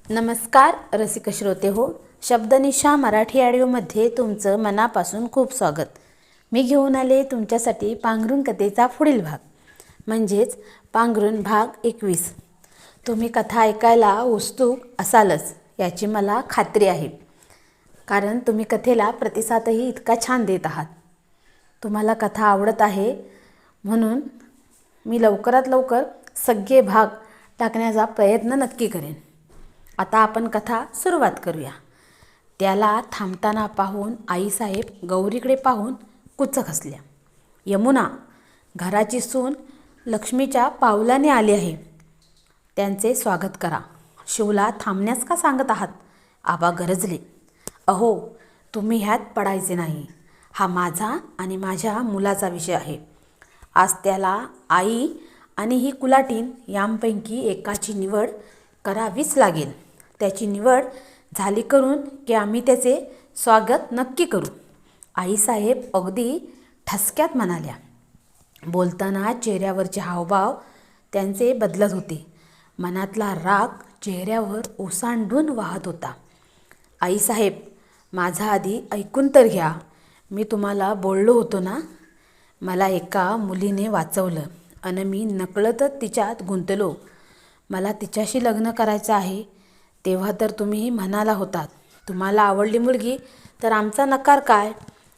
नमस्कार रसिक श्रोते हो, शब्दनिशा मराठी ऑडिओमध्ये तुमचं मनापासून खूप स्वागत. मी घेऊन आले तुमच्यासाठी पांघरूण कथेचा पुढील भाग, म्हणजेच पांघरूण भाग 21. तुम्ही कथा ऐकायला उत्सुक असालच याची मला खात्री आहे, कारण तुम्ही कथेला प्रतिसादही इतका छान देत आहात. तुम्हाला कथा आवडत आहे म्हणून मी लवकरात लवकर सगळे भाग टाकण्याचा प्रयत्न नक्की करेन. आता आपण कथा सुरुवात करूया. त्याला थांबताना पाहून आईसाहेब गौरीकडे पाहून कुचक हसल्या. यमुना, घराची सून लक्ष्मीच्या पावलाने आली आहे, त्यांचे स्वागत करा. शिवला थांबण्यास का सांगत आहात? आबा गरजले. अहो, तुम्ही ह्यात पडायचे नाही. हा माझा आणि माझ्या मुलाचा विषय आहे. आज त्याला आई आणि ही कुलाटीन यांपैकी एकाची निवड करावीच लागेल. त्याची निवड झाली करून की आम्ही त्याचे स्वागत नक्की करू. आईसाहेब अगदी ठसक्यात म्हणाल्या. बोलताना चेहऱ्यावरचे हावभाव त्यांचे बदलत होते. मनातला राग चेहऱ्यावर ओसांडून वाहत होता. आईसाहेब, माझा आधी ऐकून तर घ्या. मी तुम्हाला बोललो होतो ना, मला एका मुलीने वाचवलं आणि मी नकळतच तिच्यात गुंतलो. मला तिच्याशी लग्न करायचं आहे. तेव्हा तर तुम्ही म्हणाला होतात, तुम्हाला आवडली मुलगी तर आमचा नकार काय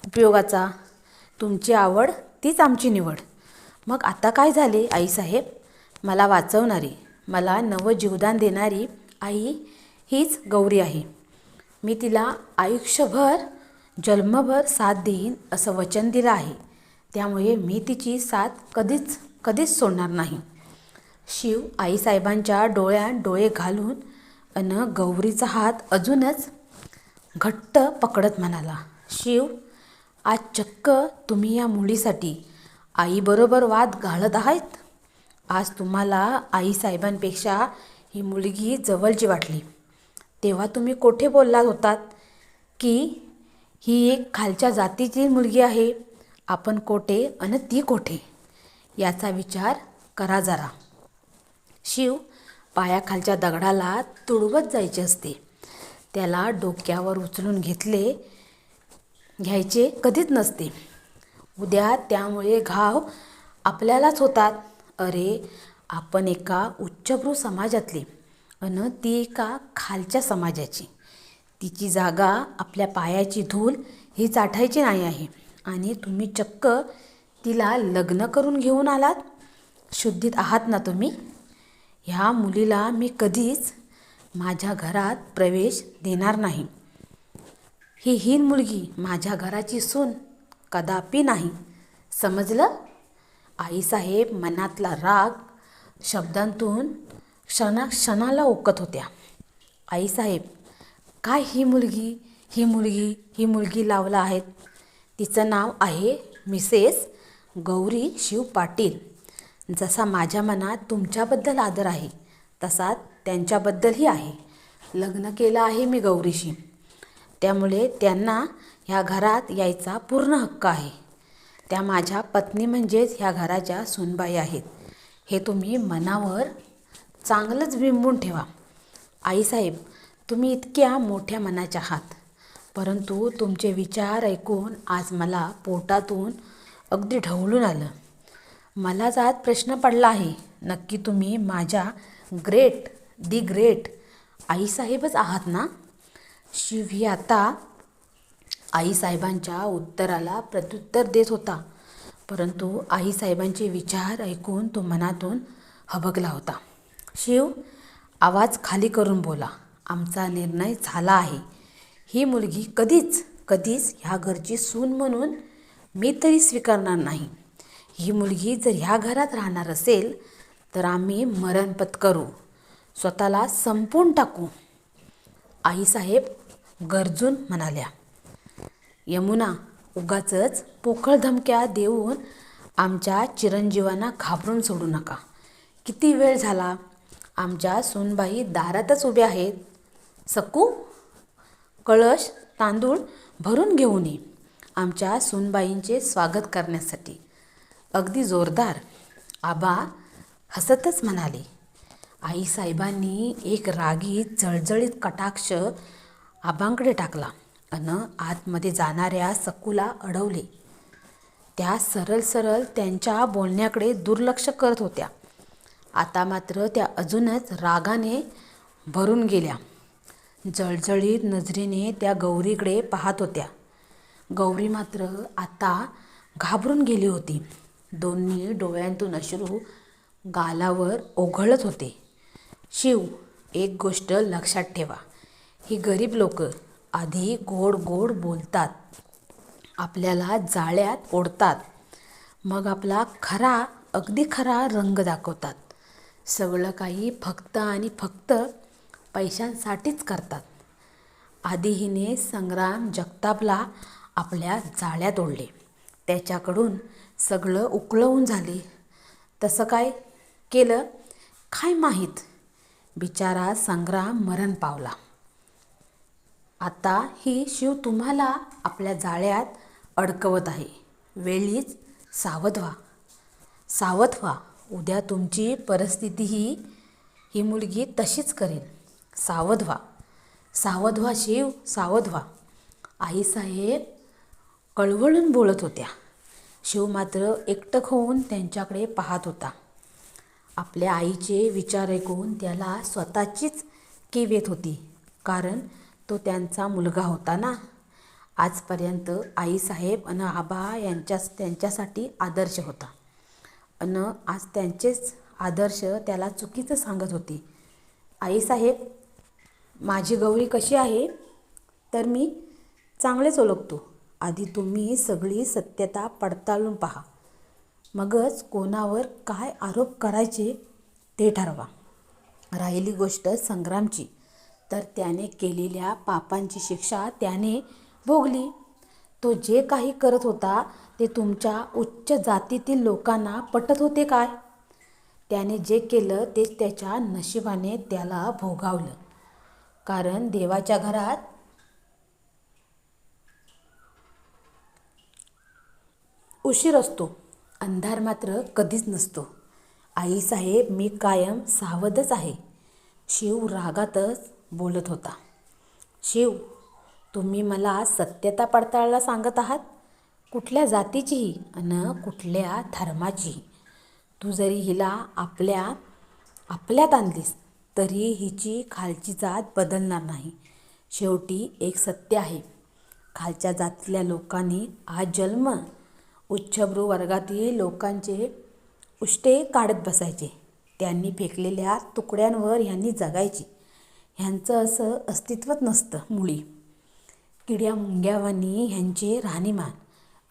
उपयोगाचा. तुमची आवड तीच आमची निवड. मग आता काय झाले आईसाहेब? मला वाचवणारी, मला नवं जीवदान देणारी आई हीच गौरी आहे. मी तिला आयुष्यभर जन्मभर साथ देईन असं वचन दिलं आहे. त्यामुळे मी तिची साथ कधीच सोडणार नाही. शिव आईसाहेबांच्या डोळ्यात डोळे घालून अन गौरीचा हात अजूनच घट्ट पकडत म्हणाला. शिव, आज चक्क तुम्ही या मुलीसाठी आईबरोबर वाद घालत आहात. आज तुम्हाला आईसाहेबांपेक्षा ही मुलगी जवळची वाटली. तेव्हा तुम्ही कोठे बोललात होतात की ही एक खालच्या जातीची मुलगी आहे. आपण कोठे अन ती कोठे याचा विचार करा जरा. शिव पायाखालच्या दगडाला तुडवत जायचे असते. त्याला डोक्यावर उचलून घ्यायचे कधीच नसते. उद्या त्यामुळे घाव आपल्यालाच होतात. अरे, आपण एका उच्चभ्रू समाजातले अन ती एका खालच्या समाजाची. तिची जागा आपल्या पायाची धूल ही चाटायची नाही आहे आणि तुम्ही चक्क तिला लग्न करून घेऊन आलात. शुद्धीत आहात ना तुम्ही? ह्या मुलीला मी कधीच माझ्या घरात प्रवेश देणार नाही. ही हीन मुलगी माझ्या घराची सून कदापि नाही. समजलं? आईसाहेब मनातला राग शब्दांतून क्षणाला ओकत होत्या. आईसाहेब, काय ही मुलगी लावला आहेत? तिचं नाव आहे मिसेस गौरी शिव पाटील. जसा माझ्या मनात तुमच्याबद्दल आदर आहे तसा त्यांच्याबद्दलही आहे. लग्न केलं आहे मी गौरीशी, त्यामुळे त्यांना ह्या घरात यायचा पूर्ण हक्क आहे. त्या माझ्या पत्नी म्हणजेच ह्या घराच्या सूनबाई आहेत. हे तुम्ही मनावर चांगलंच बिंबून ठेवा. आईसाहेब, तुम्ही इतक्या मोठ्या मनाच्या आहात, परंतु तुमचे विचार ऐकून आज मला पोटातून अगदी ढवळून आलं. मलाच आज प्रश्न पडला आहे, नक्की तुम्ही माझ्या दी ग्रेट आईसाहेबच आहात ना? शिव ही आता आईसाहेबांच्या उत्तराला प्रत्युत्तर देत होता, परंतु आईसाहेबांचे विचार ऐकून तो मनातून हबकला होता. शिव, आवाज खाली करून बोला. आमचा निर्णय झाला आहे. ही मुलगी कधीच ह्या घरची सून म्हणून मी तरी स्वीकारणार नाही. ही मुलगी जर ह्या घरात राहणार असेल तर आम्ही मरण पत्करू, स्वतःला संपवून टाकू. आईसाहेब गरजून म्हणाल्या. यमुना, उगाचच पोकळ धमक्या देऊन आमच्या चिरंजीवांना घाबरून सोडू नका. किती वेळ झाला? आमच्या सूनबाई दारातच उभ्या आहेत. सकू, कळश तांदूळ भरून घेऊन ये आमच्या सूनबाईंचे स्वागत करण्यासाठी. अगदी जोरदार. आबा हसतच म्हणाले. आईसाहेबांनी एक रागीत जळजळीत कटाक्ष आबांकडे टाकला अन आतमध्ये जाणाऱ्या सकूला अडवले. त्या सरळ सरळ त्यांच्या बोलण्याकडे दुर्लक्ष करत होत्या. आता मात्र त्या अजूनच रागाने भरून गेल्या. जळजळीत नजरेने त्या गौरीकडे पाहत होत्या. गौरी मात्र आता घाबरून गेली होती. दोन्ही डोळ्यांतून अश्रू गालावर ओघळत होते. शिव, एक गोष्ट लक्षात ठेवा. ही गरीब लोक आधी गोड गोड बोलतात, आपल्याला जाळ्यात ओढतात, मग आपला खरा अगदी खरा रंग दाखवतात. सगळं काही फक्त आणि फक्त पैशांसाठीच करतात. आधी हिने संग्राम जगतापला आपल्या जाळ्यात ओढले, त्याच्याकडून सगळं उकळवून झाले. तसं काय केलं काय माहीत, बिचारा संग्राम मरण पावला. आता ही शिव तुम्हाला आपल्या जाळ्यात अडकवत आहे. वेळीच सावध व्हा, सावध व्हा. उद्या तुमची परिस्थितीही ही मुलगी तशीच करेल. सावध व्हा, सावध व्हा शिव, सावध व्हा. आईसाहेब कळवळून बोलत होत्या. शिव मात्र एकटक होऊन त्यांच्याकडे पाहत होता. आपल्या आईचे विचार ऐकून त्याला स्वतःचीच कीव येत होती, कारण तो त्यांचा मुलगा होता ना. आजपर्यंत आईसाहेब अन आबा त्यांच्यासाठी आदर्श होता, अन आज त्यांचेच आदर्श त्याला चुकीचं सांगत होते. आईसाहेब, माझी गौरी कशी आहे तर मी चांगलेच ओळखतो. आधी तुम्ही सगळी सत्यता पडताळून पहा, मगच कोणावर काय आरोप करायचे ते ठरवा. राहिली गोष्ट संग्रामची, तर त्याने केलेल्या पापांची शिक्षा त्याने भोगली. तो जे काही करत होता ते तुमच्या उच्च जातीतील लोकांना पटत होते काय? त्याने जे केलं ते त्याच्या नशिबाने त्याला भोगावलं. कारण देवाच्या घरात उशीर असतो, अंधार मात्र कधीच नसतो. आईसाहेब, मी कायम सावधच आहे. शिव रागातच बोलत होता. शिव, तुम्ही मला सत्यता पडताळायला सांगत आहात? कुठल्या जातीचीही अन कुठल्या धर्माचीही. तू जरी हिला आपल्यात आणलीस तरी हिची खालची जात बदलणार नाही. शेवटी एक सत्य आहे, खालच्या जातीतल्या लोकांनी आज जन्म उच्चभ्रू वर्गातील लोकांचे उष्टे काढत बसायचे. त्यांनी फेकलेल्या तुकड्यांवर ह्यांनी जगायची. ह्यांचं असं अस्तित्वच नसतं मुळी. किड्या मुंग्यावानी ह्यांचे राहणीमान,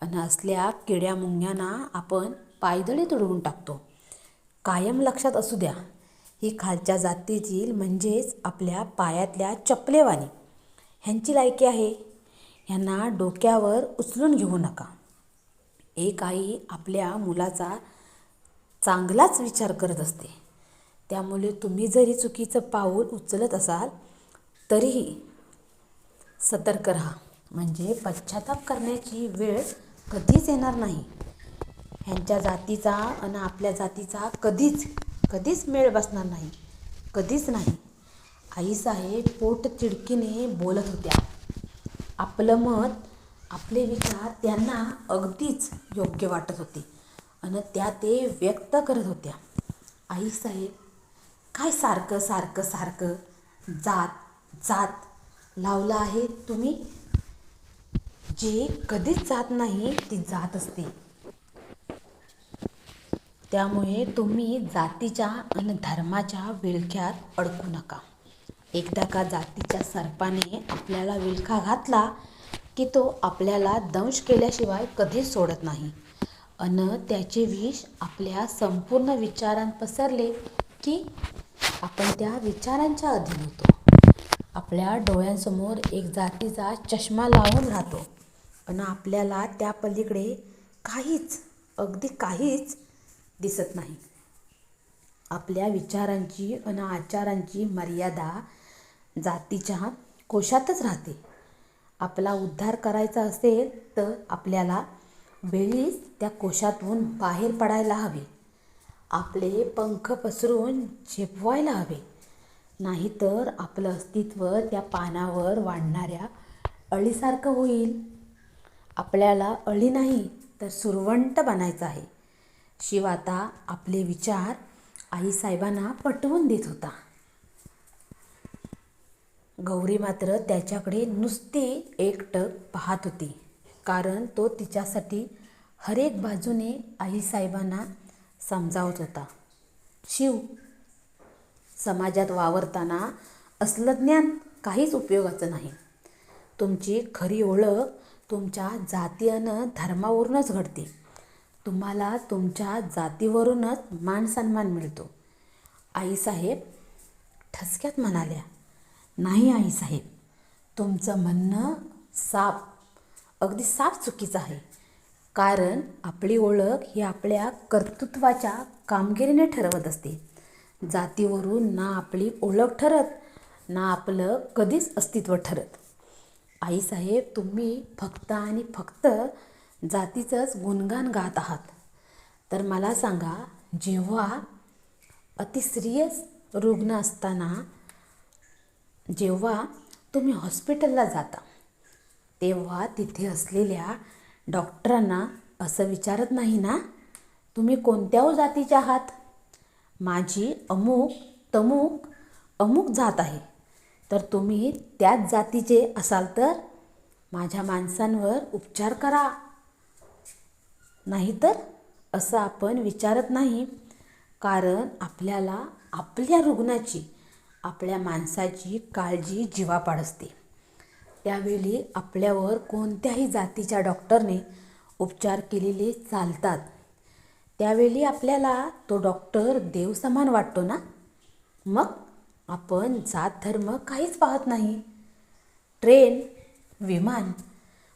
अन असल्या किड्या मुंग्यांना आपण पायदळी तुडवून टाकतो. कायम लक्षात असू द्या, ही खालच्या जातीतील म्हणजेच आपल्या पायातल्या चपलेवानी ह्यांची लायकी आहे. ह्यांना डोक्यावर उचलून घेऊ नका. एक आई आपल्या मुलाचा चांगलाच विचार करत असते. त्यामुळे तुम्ही जरी चुकीचं पाऊल उचलत असाल तरीही सतर्क राहा, म्हणजे पश्चाताप करण्याची वेळ कधीच येणार नाही. ह्यांच्या जातीचा आणि आपल्या जातीचा कधीच मेळ बसणार नाही, कधीच नाही. आईसाहेब पोट तिडकीने बोलत होत्या. आपलं मत, आपले विचार त्यांना अगदीच योग्य वाटत होते आणि त्या ते व्यक्त करत होत्या. आईसाहेब, काय सारखं सारखं सारखं जात जात लावलं आहे तुम्ही? जे कधीच जात नाही ती जात असते. त्यामुळे तुम्ही जातीच्या आणि धर्माच्या विळख्यात अडकू नका. एकदा का जातीच्या सर्पाने आपल्याला विळखा घातला की तो आपल्याला दंश केल्याशिवाय कधीच सोडत नाही. अन त्याचे विष आपल्या संपूर्ण विचारांत पसरले की आपण त्या विचारांच्या अधीन होतो. आपल्या डोळ्यांसमोर एक जातीचा चष्मा लावून राहतो आणि आपल्याला त्या पलीकडे अगदी काहीच दिसत नाही. आपल्या विचारांची आणि आचारांची मर्यादा जातीच्या कोशातच राहते. आपला उद्धार करायचा असेल तर आपल्याला वेळीच त्या कोशातून बाहेर पडायला हवे. आपले पंख पसरून झेपवायला हवे, नाहीतर आपलं अस्तित्व त्या पानावर वाढणाऱ्या अळीसारखं होईल. आपल्याला अळी नाही तर सुरवंट बनायचं आहे. शिव आता आपले विचार आईसाहेबांना पटवून देत होता. गौरी मात्र त्याच्याकडे नुसती एकटक पाहत होती, कारण तो तिच्यासाठी हर एक बाजूने आईसाहेबांना समजावत होता. शिव, समाजात वावरताना असलं ज्ञान काहीच उपयोगाचं नाही. तुमची खरी ओळख तुमच्या जाती आणि धर्मावरूनच घडते. तुम्हाला तुमच्या जातीवरूनच मानसन्मान मिळतो. आईसाहेब ठसक्यात म्हणाल्या. नाही आईसाहेब, तुमचं म्हणणं अगदी साफ चुकीचं आहे. कारण आपली ओळख ही आपल्या कर्तृत्वाच्या कामगिरीने ठरवत असते. जातीवरून ना आपली ओळख ठरत, ना आपलं कधीच अस्तित्व ठरत. आईसाहेब, तुम्ही फक्त आणि फक्त जातीचंच गुणगान गात आहात. तर मला सांगा, जेव्हा सिरियस रुग्ण असताना जेव्हा तुम्ही हॉस्पिटलला जाता, तेव्हा तिथे असलेल्या डॉक्टरांना असं विचारत नाही ना, तुम्ही कोणत्या जातीचे आहात? माझी अमुक तमुक अमुक जात आहे, तर तुम्ही त्याच जातीचे असाल तर माझ्या माणसांवर उपचार करा. नाहीतर असं आपण विचारत नाही, कारण आपल्याला आपल्या रुग्णाची, आपल्या माणसाची काळजी जीवापाड असते. त्यावेळी आपल्यावर कोणत्याही जातीच्या डॉक्टरने उपचार केलेले चालतात. त्यावेळी आपल्याला तो डॉक्टर देवसमान वाटतो ना. मग आपण जात धर्म काहीच पाहत नाही. ट्रेन, विमान,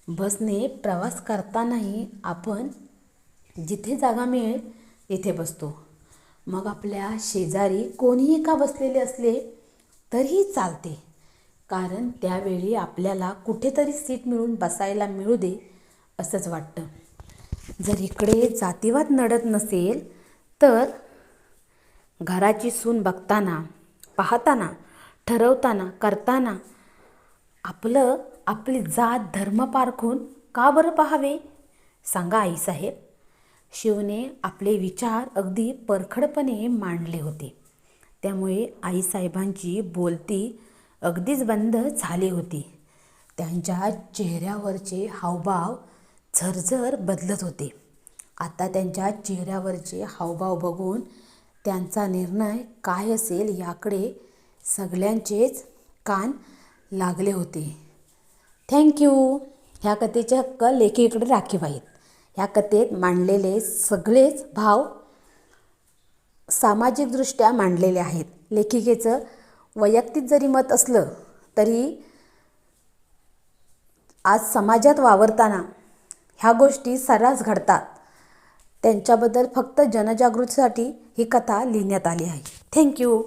बसने प्रवास करतानाही आपण जिथे जागा मिळेल तिथे बसतो. मग आपल्या शेजारी कोणीही का बसलेले असले तरीही चालते, कारण त्यावेळी आपल्याला कुठेतरी सीट मिळून बसायला मिळू दे असंच वाटतं. जर इकडे जातीवाद नडत नसेल तर घराची सून बघताना, पाहताना, ठरवताना, करताना आपली जात धर्म पारखून का बरं पाहावे? सांगा आईसाहेब. शिवने आपले विचार अगदी परखडपणे मांडले होते. त्यामुळे आईसाहेबांची बोलती अगदीच बंद झाली होती. त्यांच्या चेहऱ्यावरचे हावभाव झरझर बदलत होते. आता त्यांच्या चेहऱ्यावरचे हावभाव बघून त्यांचा निर्णय काय असेल याकडे सगळ्यांचेच कान लागले होते. थँक्यू. ह्या कथेचे हक्क लेखिकेकडे राखीव आहेत. ह्या कथेत मांडलेले सगळेच भाव सामाजिकदृष्ट्या मांडलेले आहेत. लेखिकेचं वैयक्तिक जरी मत असलं तरी आज समाजात वावरताना ह्या गोष्टी सर्रास घडतात. त्यांच्याबद्दल फक्त जनजागृतीसाठी ही कथा लिहिण्यात आली आहे. थँक्यू.